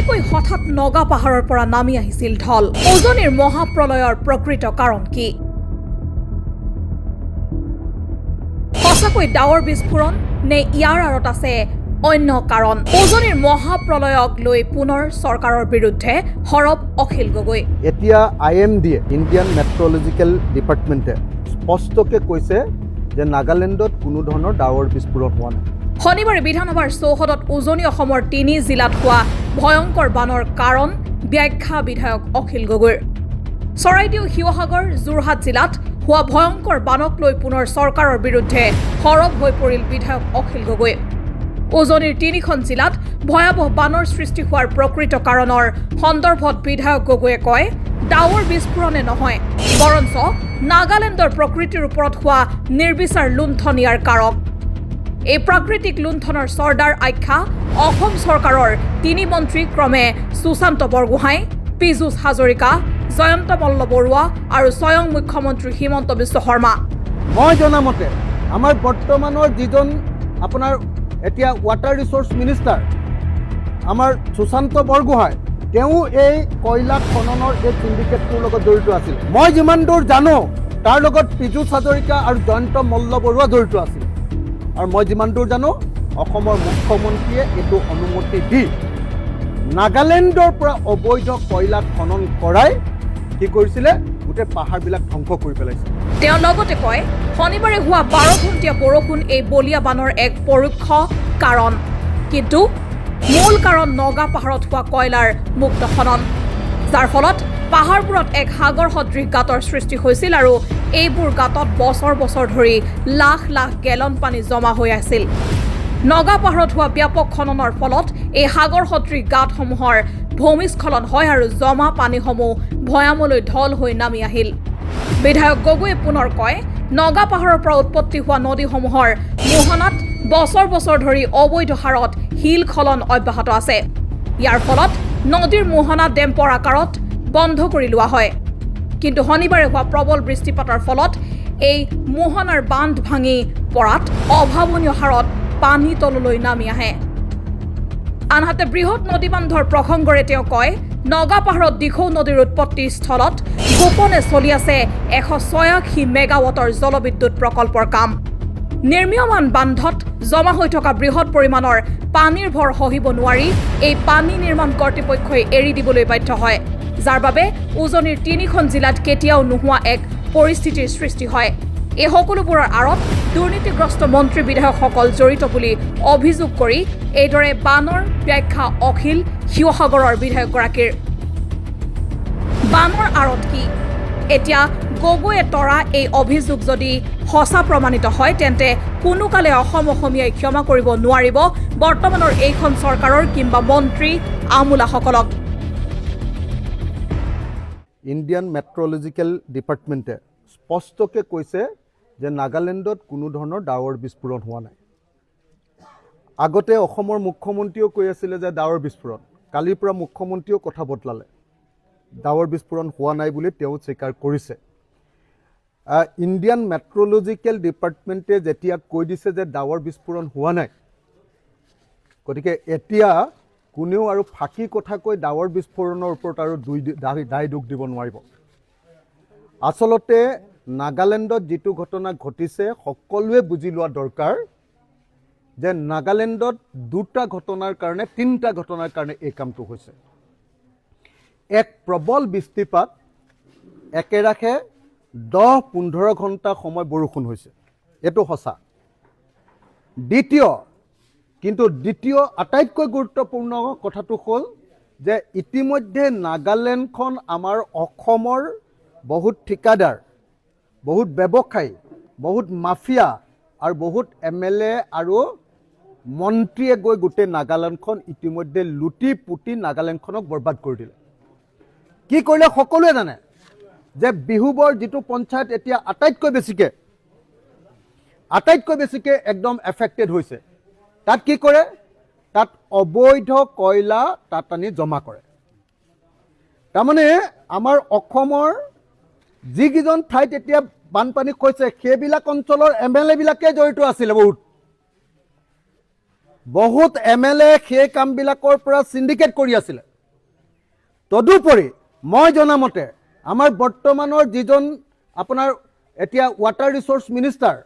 কেনেকৈ হঠাৎ নগা পাহাৰৰ পৰা নামি আহিছিল ঢল উজনিৰ মহাপ্ৰলয়ৰ প্ৰকৃত কাৰণ কি সঁচাকৈ ডাৱৰ বিস্ফোৰণ নে ইয়াৰ আঁৰত আছে অন্য কাৰণ উজনিৰ মহাপ্ৰলয়ক লৈ পুনৰ চৰকাৰৰ বিৰুদ্ধে হৰব অখিল গগৈ এতিয়া IMD ইণ্ডিয়ান মেট্ৰলজিকেল ডিপাৰ্টমেণ্টে স্পষ্টকৈ কৈছে যে নাগালেণ্ডত কোনো ধৰণৰ ডাৱৰ বিস্ফোৰণ হোৱা নাই শনিবাৰে বিধানসভাৰ চৌহদত উজনি অসমৰ 3 জিলাত হোৱা ভয়ংকৰ বানৰ কাৰণ ব্যাখ্যা বিধায়ক অখিল গগৈৰ চৰাইদেউ শিৱসাগৰ যোৰহাট জিলাত হোৱা ভয়ংকৰ বানক লৈ পুনৰ চৰকাৰৰ বিৰুদ্ধে হৰব হৈ পৰিল বিধায়ক অখিল গগৈ উজনিৰ 3খন জিলাত ভয়াবহ বানৰ সৃষ্টি হোৱাৰ প্ৰকৃত কাৰণৰ সন্দৰ্ভত বিধায়ক গগৈয়ে কয় ডাৱৰ বিস্ফোৰণে নহয় বৰঞ্চ নাগালেণ্ডৰ প্ৰকৃতিৰ ওপৰত হোৱা নিৰ্বিচাৰ লুণ্ঠন ইয়াৰ কাৰক এই প্ৰাকৃতিক লুণ্ঠনৰ চৰ্দাৰ আখ্যা অসম চৰকাৰৰ 3 মন্ত্ৰী ক্ৰমে সুশান্ত বৰগোহাঁই পীযুষ হাজৰিকা জয়ন্ত মল্ল বৰুৱা আৰু স্বয়ং মুখ্যমন্ত্ৰী হিমন্ত বিশ্ব শৰ্মা মই জনামতে আমাৰ বৰ্তমানৰ যিজন আপোনাৰ এতিয়া ৱাটাৰ ৰিচোৰ্চ মিনিষ্টাৰ আমাৰ সুশান্ত বৰগোহাঁই তেওঁ এই কয়লা খননৰ এই সিন্ডিকেটটোৰ লগত জড়িত আছিল মই যিমান দূৰ জানো তাৰ লগত পীযুষ হাজৰিকা আৰু জয়ন্ত মল্ল বৰুৱা জড়িত আছিল আৰু মই যিমান দূৰ জানো অসমৰ মুখ্যমন্ত্ৰীয়ে এইটো অনুমতি দি নাগালেণ্ডৰ পৰা অবৈধ কয়লা খনন কৰাই কি কৰিছিলে গোটেই পাহাৰবিলাক ধ্বংস কৰি পেলাইছে তেওঁ লগতে কয় শনিবাৰে হোৱা 12 ঘণ্টীয়া বৰষুণ এই বলিয়া বানৰ এক পৰোক্ষ কাৰণ কিন্তু মূল কাৰণ নগা পাহাৰত হোৱা কয়লাৰ মুক্ত খনন যাৰ ফলত পাহাৰবোৰত এক সাগৰ সদৃশ গাঁতৰ সৃষ্টি হৈছিল আৰু এইবোৰ গাঁতত বছৰ বছৰ ধৰি লাখ লাখ গেলন পানী জমা হৈ আছিল নগা পাহাৰত হোৱা ব্যাপক খননৰ ফলত এই সাগৰ সদৃশ গাঁতসমূহৰ ভূমিস্খলন হয় আৰু জমা পানীসমূহ ভৈয়ামলৈ ঢল হৈ নামি আহিল বিধায়ক গগৈয়ে পুনৰ কয় নগা পাহাৰৰ পৰা উৎপত্তি হোৱা নদীসমূহৰ মোহনাত বছৰ বছৰ ধৰি অবৈধ হাৰত শিলখলন অব্যাহত আছে ইয়াৰ ফলত নদীৰ মোহনা ডেম্পৰ আকাৰত বন্ধ কৰি লোৱা হয় কিন্তু শনিবাৰে হোৱা প্ৰবল বৃষ্টিপাতৰ ফলত এই মোহনাৰ বান্ধ ভাঙি পৰাত অভাৱনীয় হাৰত পানী তললৈ নামি আহে আনহাতে বৃহৎ নদী বান্ধৰ প্ৰসংগৰে তেওঁ কয় নগা পাহাৰত দিখৌ নদীৰ উৎপত্তি স্থলত গোপনে চলি আছে 186 মেগাৱাটৰ জলবিদ্যুৎ প্ৰকল্পৰ কাম নিৰ্মীয়মান বান্ধত জমা হৈ থকা বৃহৎ পৰিমাণৰ পানীৰ ভৰ সহিব নোৱাৰি এই পানী নিৰ্মাণ কৰ্তৃপক্ষই এৰি দিবলৈ বাধ্য হয় যাৰ বাবে উজনিৰ 3খন জিলাত কেতিয়াও নোহোৱা এক পৰিস্থিতিৰ সৃষ্টি হয় এই সকলোবোৰৰ আঁৰত দুৰ্নীতিগ্ৰস্ত মন্ত্ৰী বিধায়কসকল জড়িত বুলি অভিযোগ কৰি এইদৰে বানৰ ব্যাখ্যা অখিল শিৱসাগৰৰ বিধায়কগৰাকীৰ বানৰ আঁৰত কি এতিয়া গগৈয়ে তৰা এই অভিযোগ যদি সঁচা প্ৰমাণিত হয় তেন্তে কোনোকালে অসমীয়াই ক্ষমা কৰিব নোৱাৰিব বৰ্তমানৰ এইখন চৰকাৰৰ কিংবা মন্ত্ৰী আমোলাসকলক ইণ্ডিয়ান মেট্ৰলজিকেল ডিপাৰ্টমেণ্টে স্পষ্টকৈ কৈছে যে নাগালেণ্ডত কোনো ধৰণৰ ডাৱৰ বিস্ফোৰণ হোৱা নাই আগতে অসমৰ মুখ্যমন্ত্ৰীও কৈ আছিলে যে ডাৱৰ বিস্ফোৰণ কালিৰ পৰা মুখ্যমন্ত্ৰীও কথা বদলালে ডাৱৰ বিস্ফোৰণ হোৱা নাই বুলি তেওঁ স্বীকাৰ কৰিছে ইণ্ডিয়ান মেট্ৰলজিকেল ডিপাৰ্টমেণ্টে যেতিয়া কৈ দিছে যে ডাৱৰ বিস্ফোৰণ হোৱা নাই গতিকে এতিয়া কোনেও আৰু ফাঁকি কথা কৈ ডাৱৰ বিস্ফোৰণৰ ওপৰত আৰু দায় দোষ দিব নোৱাৰিব আচলতে নাগালেণ্ডত যিটো ঘটনা ঘটিছে সকলোৱে বুজি লোৱা দৰকাৰ যে নাগালেণ্ডত 2টা ঘটনাৰ কাৰণে 3টা ঘটনাৰ কাৰণে এই কামটো হৈছে এক প্ৰবল বৃষ্টিপাত একেৰাখে 10-15 ঘণ্টা সময় বৰষুণ হৈছে এইটো সঁচা দ্বিতীয় আটাইতকৈ গুৰুত্বপূৰ্ণ কথাটো হ'ল যে ইতিমধ্যে নাগালেণ্ডখন আমাৰ অসমৰ বহুত ঠিকাদাৰ বহুত ব্যৱসায়ী বহুত মাফিয়া আৰু বহুত MLA আৰু মন্ত্ৰীয়ে গৈ গোটেই নাগালেণ্ডখন ইতিমধ্যে লুটি পুটি নাগালেণ্ডখনক বৰবাদ কৰি দিলে কি কৰিলে সকলোৱে জানে যে বিহুবৰ যিটো পঞ্চায়ত এতিয়া আটাইতকৈ বেছিকৈ একদম এফেক্টেড হৈছে তাত কি কৰে তাত অবৈধ কয়লা তাত আনি জমা কৰে তাৰমানে আমাৰ অসমৰ যিকেইজন ঠাইত এতিয়া বানপানী হৈছে সেইবিলাক অঞ্চলৰ MLA বিলাকে জড়িত আছিল বহুত MLA সেই কামবিলাকৰ পৰা সিন্ডিকেট কৰি আছিল তদুপৰি মই জনামতে আমাৰ বৰ্তমানৰ যিজন আপোনাৰ এতিয়া ৱাটাৰ ৰিচোৰ্চ মিনিষ্টাৰ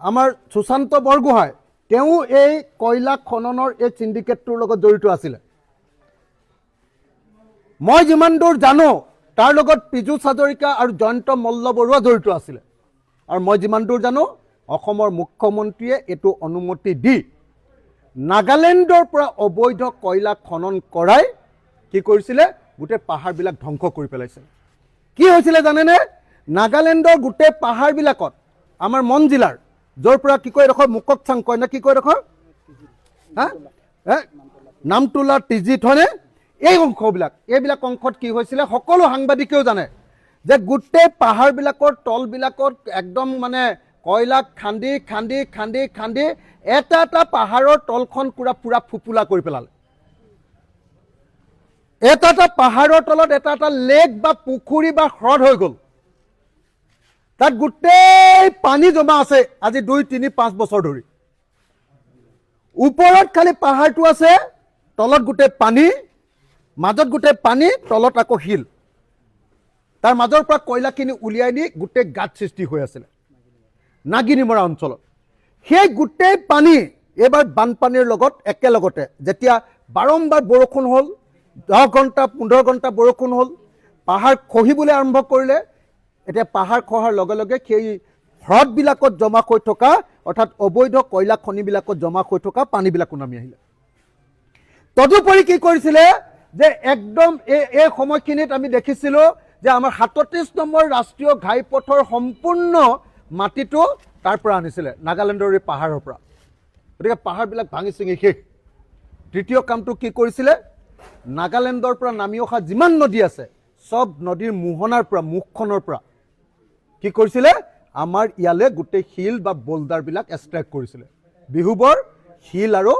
আমাৰ সুশান্ত বৰগোহাঁই তেওঁ এই কয়লা খননৰ এই চিণ্ডিকেটটোৰ লগত জড়িত আছিলে মই যিমান দূৰ জানো তাৰ লগত পীযুষ হাজৰিকা আৰু জয়ন্ত মল্লবৰুৱা জড়িত আছিলে আৰু মই যিমান দূৰ জানো অসমৰ মুখ্যমন্ত্ৰীয়ে এইটো অনুমতি দি নাগালেণ্ডৰ পৰা অবৈধ কয়লা খনন কৰাই কি কৰিছিলে গোটেই পাহাৰবিলাক ধ্বংস কৰি পেলাইছে কি হৈছিলে জানেনে নাগালেণ্ডৰ গোটেই পাহাৰবিলাকত আমাৰ মন জিলাৰ য'ৰ পৰা কি কয় এডোখৰ মুককচাং কয় না কি কয় এডোখৰ নামটোলা টিজিত হয়নে এই অংশবিলাক এইবিলাক অংশত কি হৈছিলে সকলো সাংবাদিকেও জানে যে গোটেই পাহাৰবিলাকৰ তলবিলাকত একদম মানে কয়লা খান্দি খান্দি খান্দি খান্দি এটা এটা পাহাৰৰ তলখন পুৰা পুৰা ফুপুলা কৰি পেলালে এটা এটা পাহাৰৰ তলত এটা এটা লেক বা পুখুৰী বা হ্ৰদ হৈ গ'ল তাত গোটেই পানী জমা আছে আজি 2-3-5 বছৰ ধৰি ওপৰত খালি পাহাৰটো আছে তলত গোটেই পানী মাজত গোটেই পানী তলত আকৌ হিল তাৰ মাজৰ পৰা কয়লাখিনি উলিয়াই নি গোটেই গাঁত সৃষ্টি হৈ আছিল নাগিনিমৰা অঞ্চলত সেই গোটেই পানী এবাৰ বানপানীৰ লগত একেলগতে যেতিয়া বাৰম্বাৰ বৰষুণ হ'ল 10 ঘণ্টা 15 ঘণ্টা বৰষুণ হ'ল পাহাৰ খহিবলৈ আৰম্ভ কৰিলে এতিয়া পাহাৰ খহাৰ লগে লগে সেই হ্ৰদবিলাকত জমা হৈ থকা অৰ্থাৎ অবৈধ কয়লা খনিবিলাকত জমা হৈ থকা পানীবিলাকো নামি আহিলে তদুপৰি কি কৰিছিলে যে একদম এই সময়খিনিত আমি দেখিছিলোঁ যে আমাৰ 37 নম্বৰ ৰাষ্ট্ৰীয় ঘাইপথৰ সম্পূৰ্ণ মাটিটো তাৰ পৰা আনিছিলে নাগালেণ্ডৰ এই পাহাৰৰ পৰা গতিকে পাহাৰবিলাক ভাঙি চিঙি শেষ তৃতীয় কামটো কি কৰিছিলে নাগালেণ্ডৰ পৰা নামি অহা যিমান নদী আছে সব নদীৰ মোহনাৰ পৰা মুখখনৰ পৰা কি কৰিছিলে আমাৰ ইয়ালে গোটেই শিল বা বোল্ডাৰবিলাক এক্সট্ৰেক্ট কৰিছিলে বিহুবৰ শিল আৰু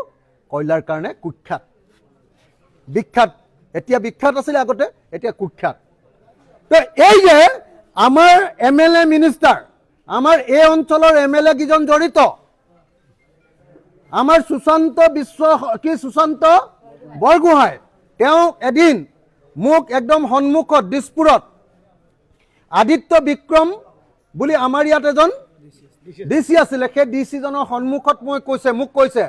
কয়লাৰ কাৰণে কুখ্যাত বিখ্যাত এতিয়া বিখ্যাত আছিলে আগতে এতিয়া কুখ্যাত তো এই যে আমাৰ এমএলএ মিনিষ্টাৰ আমাৰ এই অঞ্চলৰ এমএলএ কিজন জড়িত আমাৰ সুশান্ত বৰগোহাঁই তেওঁ এদিন মোক একদম সন্মুখত দিছপুৰত আদিত্য বিক্ৰম বুলি আমাৰ ইয়াত এজন ডিচি আছিলে সেই ডিচিজনৰ সন্মুখত মোক কৈছে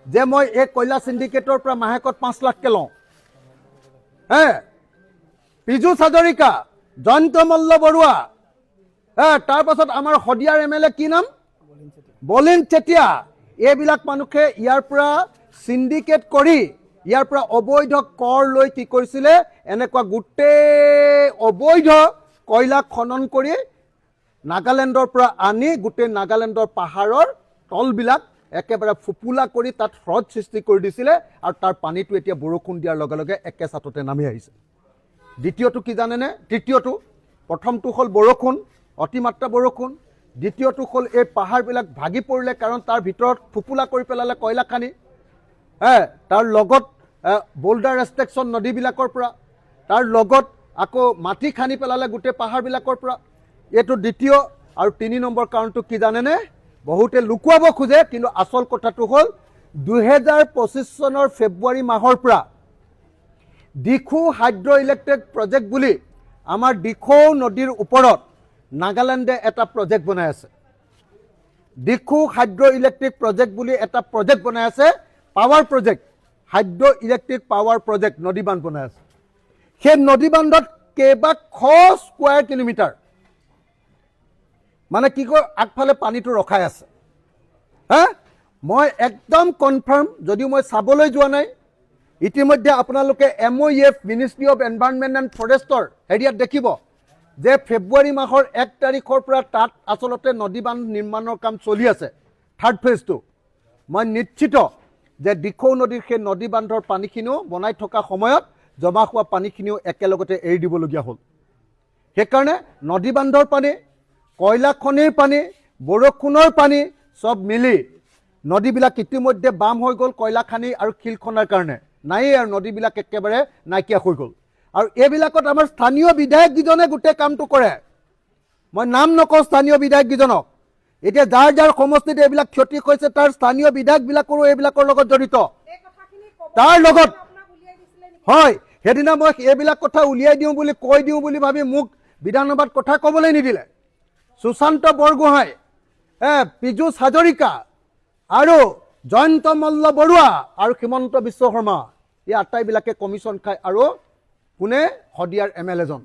যে মই এই কয়লা চিণ্ডিকেটৰ পৰা মাহেকত 5 লাখকে লওঁ পীযুষ হাজৰিকা জয়ন্ত মল্লবৰুৱা তাৰ পাছত আমাৰ শদিয়াৰ এমএলএ কি নাম বলিন চেতিয়া এইবিলাক মানুহে ইয়াৰ পৰা চিণ্ডিকেট কৰি ইয়াৰ পৰা অবৈধ কৰ লৈ কি কৰিছিলে এনেকুৱা গোটেই অবৈধ কয়লা খনন কৰি নাগালেণ্ডৰ পৰা আনি গোটেই নাগালেণ্ডৰ পাহাৰৰ তলবিলাক একেবাৰে ফুপুলা কৰি তাত হ্ৰদ সৃষ্টি কৰি দিছিলে আৰু তাৰ পানীটো এতিয়া বৰষুণ দিয়াৰ লগে লগে একে ছাটতে নামি আহিছে দ্বিতীয়টো কি জানেনে তৃতীয়টো প্ৰথমটো হ'ল বৰষুণ অতিমাত্ৰা বৰষুণ দ্বিতীয়টো হ'ল এই পাহাৰবিলাক ভাগি পৰিলে কাৰণ তাৰ ভিতৰত ফুপুলা কৰি পেলালে কয়লা খানি তাৰ লগত বোল্ডাৰ ৰেষ্ট্ৰিকশ্যন নদীবিলাকৰ পৰা তাৰ লগত আকৌ মাটি খানি পেলালে গোটেই পাহাৰবিলাকৰ পৰা এইটো দ্বিতীয় আৰু 3 নম্বৰ কাৰণটো কি জানেনে বহুতে লুকুৱাব খোজে কিন্তু আচল কথাটো হ'ল 2025 চনৰ ফেব্ৰুৱাৰী মাহৰ পৰা দিখৌ হাইড্ৰ ইলেক্ট্ৰিক প্ৰজেক্ট বুলি আমাৰ দিখৌ নদীৰ ওপৰত নাগালেণ্ডে এটা প্ৰজেক্ট বনাই আছে দিখৌ হাইড্ৰ ইলেক্ট্ৰিক প্ৰজেক্ট বুলি এটা প্ৰজেক্ট বনাই আছে power project hydro electric power project নদী বান্ধ বনাই আছে সেই নদী বান্ধত কেইবা শ স্কোৱাৰ কিলোমিটাৰ মানে কি কয় আগফালে পানীটো ৰখাই আছে মই একদম কনফাৰ্ম যদিও মই চাবলৈ যোৱা নাই ইতিমধ্যে আপোনালোকে MOEF ministry of environment and ফৰেষ্টৰ হেৰিয়াত দেখিব যে ফেব্ৰুৱাৰী মাহৰ 1 তাৰিখৰ পৰা তাত আচলতে নদী বান্ধ নিৰ্মাণৰ কাম চলি আছে থাৰ্ড ফেজটো মই নিশ্চিত যে দিখৌ নদীৰ সেই নদী বান্ধৰ পানীখিনিও বনাই থকা সময়ত জমা হোৱা পানীখিনিও একেলগতে এৰি দিবলগীয়া হ'ল সেইকাৰণে নদী বান্ধৰ পানী কয়লা খনিৰ পানী বৰষুণৰ পানী সব মিলি নদীবিলাক ইতিমধ্যে বাম হৈ গ'ল কয়লা খানি আৰু শিল খনাৰ কাৰণে নাই আৰু নদীবিলাক একেবাৰে নাইকিয়া হৈ গ'ল আৰু এইবিলাকত আমাৰ স্থানীয় বিধায়কগিজনে গোটেই কামটো কৰে মই নাম নকওঁ স্থানীয় বিধায়কগিজনক এতিয়া যাৰ যাৰ সমষ্টিত এইবিলাক ক্ষতি হৈছে তাৰ স্থানীয় বিধায়কবিলাকৰো এইবিলাকৰ লগত জড়িত তাৰ লগত হয় সেইদিনা মই এইবিলাক কথা উলিয়াই দিওঁ বুলি কৈ দিওঁ বুলি ভাবি মোক বিধানসভাত কথা ক'বলৈ নিদিলে। সুশান্ত বৰগোহাঁই, পীযুষ হাজৰিকা আৰু জয়ন্ত মল্ল বৰুৱা আৰু হিমন্ত বিশ্ব শৰ্মা, এই আটাইবিলাকে কমিশ্যন খায়। আৰু কোনে? শদিয়াৰ MLA জন।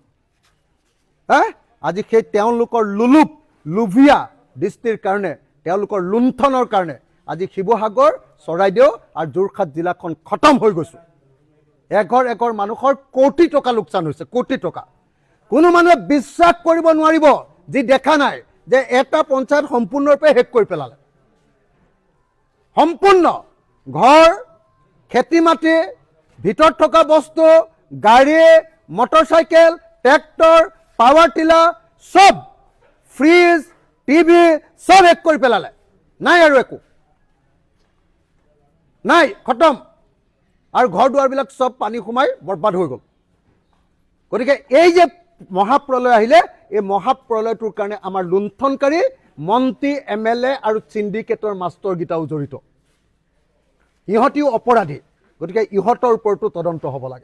আজি সেই তেওঁলোকৰ লোভীয়া দৃষ্টিৰ কাৰণে, তেওঁলোকৰ লুণ্ঠনৰ কাৰণে আজি শিৱসাগৰ, চৰাইদেউ আৰু যোৰহাট জিলাখন খতম হৈ গৈছে। এঘৰ মানুহৰ কোটি টকা লোকচান হৈছে, কোটি টকা। কোনো মানুহে বিশ্বাস কৰিব নোৱাৰিব যি দেখা নাই যে এটা পঞ্চায়ত সম্পূৰ্ণৰূপে শেষ কৰি পেলালে। সম্পূৰ্ণ ঘৰ, খেতি মাটি, ভিতৰত থকা বস্তু, গাড়ী, মটৰচাইকেল, ট্ৰেক্টৰ, পাৱাৰ টিলাৰ, চব, ফ্ৰিজ, টিভি চব শেষ কৰি পেলালে। নাই আৰু একো নাই, খতম। আৰু ঘৰ দুৱাৰবিলাক চব পানী সোমাই বৰবাদ হৈ গ'ল। গতিকে এই যে মহাপ্ৰলয় আহিলে, এই মহাপ্ৰলয়টোৰ কাৰণে আমাৰ লুণ্ঠনকাৰী মন্ত্ৰী, MLA আৰু চিণ্ডিকেটৰ মাষ্টৰকেইটাও জড়িত। ইহঁতিও অপৰাধী। গতিকে ইহঁতৰ ওপৰতো তদন্ত হ'ব লাগে।